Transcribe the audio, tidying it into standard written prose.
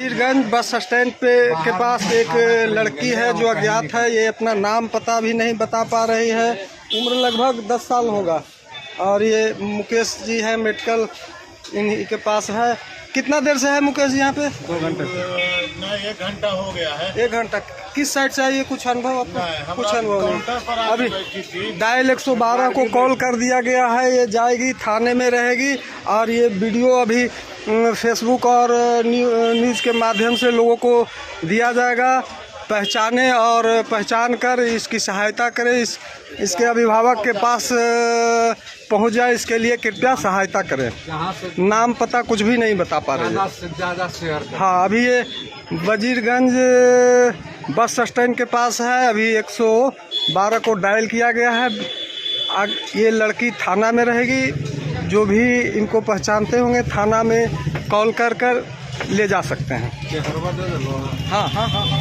Wazirganj bus stand के पास एक लड़की है जो अज्ञात है। ये अपना नाम पता भी नहीं बता पा रही है। उम्र लगभग 10 साल होगा और ये मुकेश जी है, मेडिकल इन्हीं के पास है। कितना देर से है मुकेश जी यहाँ पे? 2 घंटे नहीं, 1 घंटा हो गया है। 1 घंटा। किस साइड से आई? कुछ अनुभव आपको? कुछ अनुभव नहीं। अभी डायल 112 को कॉल कर दिया गया है। ये जाएगी, थाने में रहेगी और ये वीडियो अभी फेसबुक और न्यूज़ के माध्यम से लोगों को दिया जाएगा। पहचाने और पहचान कर इसकी सहायता करें। इसके अभिभावक के पास पहुंच जाए, इसके लिए कृपया सहायता करें। नाम पता कुछ भी नहीं बता पा रहे हैं। हाँ, अभी ये वजीरगंज बस स्टैंड के पास है। अभी 112 को डायल किया गया है। ये लड़की थाना में रहेगी। जो भी इनको पहचानते होंगे थाना में कॉल कर ले जा सकते हैं। हाँ हाँ हाँ।